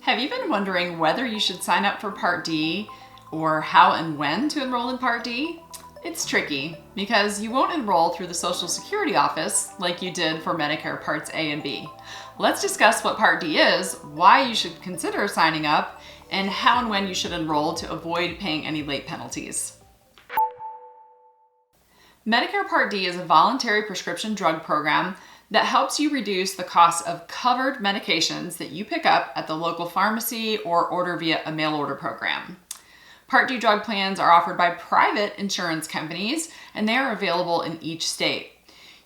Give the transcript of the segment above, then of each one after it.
Have you been wondering whether you should sign up for Part D or how and when to enroll in Part D? It's tricky because you won't enroll through the Social Security office like you did for Medicare Parts A and B. Let's discuss what Part D is, why you should consider signing up, and how and when you should enroll to avoid paying any late penalties. Medicare Part D is a voluntary prescription drug program that helps you reduce the cost of covered medications that you pick up at the local pharmacy or order via a mail order program. Part D drug plans are offered by private insurance companies, and they are available in each state.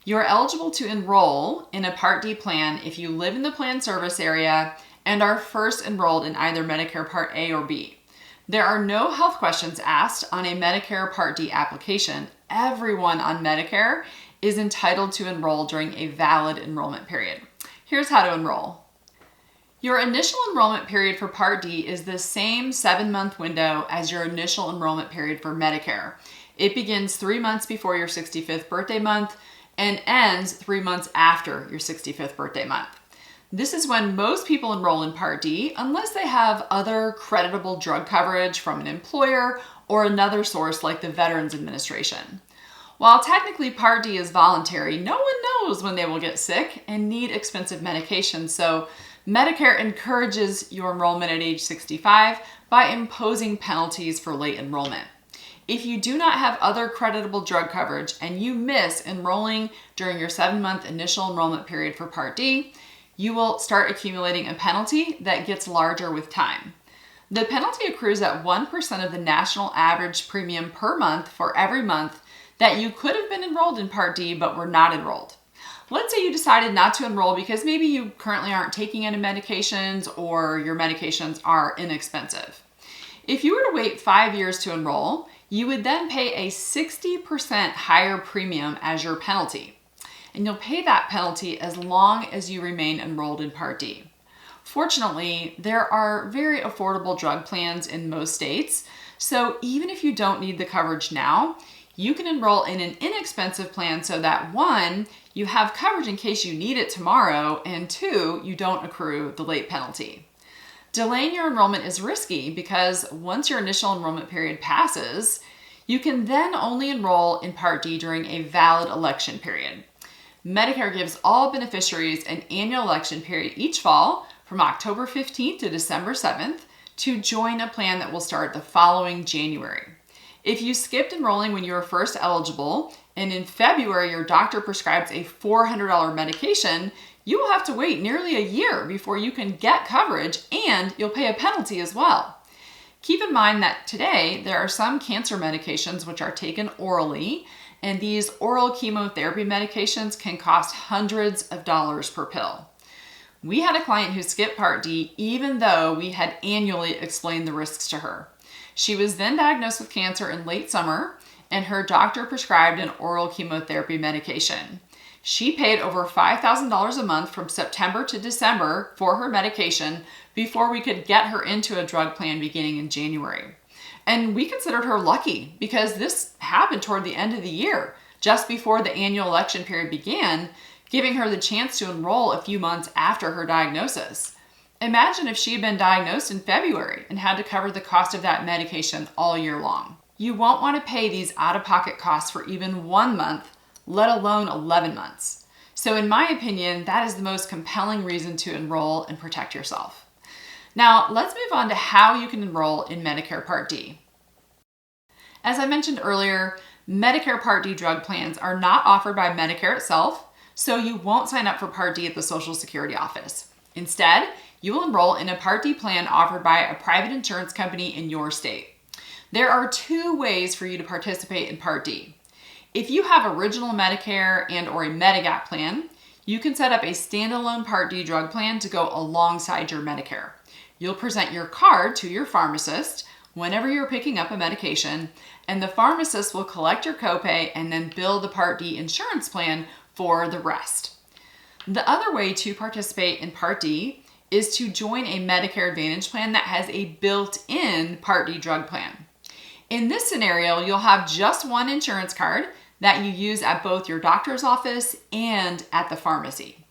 You are eligible to enroll in a Part D plan if you live in the plan service area and are first enrolled in either Medicare Part A or B. There are no health questions asked on a Medicare Part D application. Everyone on Medicare is entitled to enroll during a valid enrollment period. Here's how to enroll. Your initial enrollment period for Part D is the same 7-month window as your initial enrollment period for Medicare. It begins 3 months before your 65th birthday month and ends 3 months after your 65th birthday month. This is when most people enroll in Part D unless they have other creditable drug coverage from an employer or another source like the Veterans Administration. While technically Part D is voluntary, no one knows when they will get sick and need expensive medications, so Medicare encourages your enrollment at age 65 by imposing penalties for late enrollment. If you do not have other creditable drug coverage and you miss enrolling during your 7-month initial enrollment period for Part D, you will start accumulating a penalty that gets larger with time. The penalty accrues at 1% of the national average premium per month for every month that you could have been enrolled in Part D but were not enrolled. Let's say you decided not to enroll because maybe you currently aren't taking any medications or your medications are inexpensive. If you were to wait 5 years to enroll, you would then pay a 60% higher premium as your penalty. And you'll pay that penalty as long as you remain enrolled in Part D. Fortunately, there are very affordable drug plans in most states, so even if you don't need the coverage now, you can enroll in an inexpensive plan so that 1, you have coverage in case you need it tomorrow, and 2, you don't accrue the late penalty. Delaying your enrollment is risky because once your initial enrollment period passes, you can then only enroll in Part D during a valid election period. Medicare gives all beneficiaries an annual election period each fall from October 15th to December 7th to join a plan that will start the following January. If you skipped enrolling when you were first eligible, and in February your doctor prescribes a $400 medication, you will have to wait nearly a year before you can get coverage, and you'll pay a penalty as well. Keep in mind that today there are some cancer medications which are taken orally, and these oral chemotherapy medications can cost hundreds of dollars per pill. We had a client who skipped Part D even though we had annually explained the risks to her. She was then diagnosed with cancer in late summer, and her doctor prescribed an oral chemotherapy medication. She paid over $5,000 a month from September to December for her medication before we could get her into a drug plan beginning in January. And we considered her lucky because this happened toward the end of the year, just before the annual election period began, giving her the chance to enroll a few months after her diagnosis. Imagine if she had been diagnosed in February and had to cover the cost of that medication all year long. You won't want to pay these out-of-pocket costs for even 1 month, let alone 11 months. So in my opinion, that is the most compelling reason to enroll and protect yourself. Now, let's move on to how you can enroll in Medicare Part D. As I mentioned earlier, Medicare Part D drug plans are not offered by Medicare itself, so you won't sign up for Part D at the Social Security office. Instead, you will enroll in a Part D plan offered by a private insurance company in your state. There are 2 ways for you to participate in Part D. If you have original Medicare and or a Medigap plan, you can set up a standalone Part D drug plan to go alongside your Medicare. You'll present your card to your pharmacist whenever you're picking up a medication, and the pharmacist will collect your copay and then bill the Part D insurance plan for the rest. The other way to participate in Part D is to join a Medicare Advantage plan that has a built-in Part D drug plan. In this scenario, you'll have just one insurance card that you use at both your doctor's office and at the pharmacy.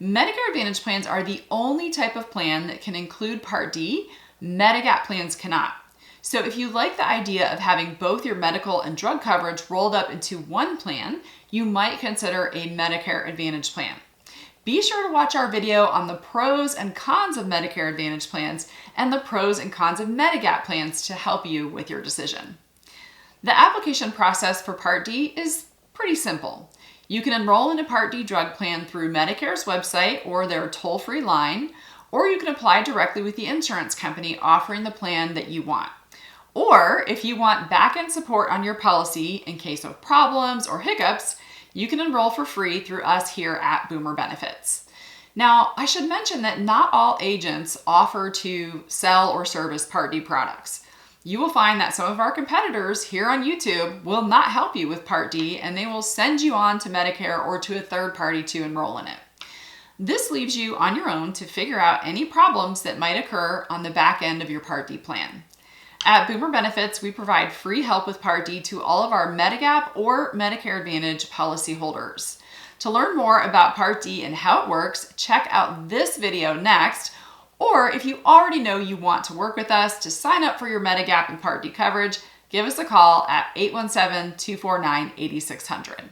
Medicare Advantage plans are the only type of plan that can include Part D. Medigap plans cannot. So if you like the idea of having both your medical and drug coverage rolled up into one plan, you might consider a Medicare Advantage plan. Be sure to watch our video on the pros and cons of Medicare Advantage plans and the pros and cons of Medigap plans to help you with your decision. The application process for Part D is pretty simple. You can enroll in a Part D drug plan through Medicare's website or their toll-free line, or you can apply directly with the insurance company offering the plan that you want. Or if you want back-end support on your policy in case of problems or hiccups, you can enroll for free through us here at Boomer Benefits. Now, I should mention that not all agents offer to sell or service Part D products. You will find that some of our competitors here on YouTube will not help you with Part D, and they will send you on to Medicare or to a third party to enroll in it. This leaves you on your own to figure out any problems that might occur on the back end of your Part D plan. At Boomer Benefits, we provide free help with Part D to all of our Medigap or Medicare Advantage policy holders. To learn more about Part D and how it works, check out this video next. Or if you already know you want to work with us to sign up for your Medigap and Part D coverage, give us a call at 817-249-8600.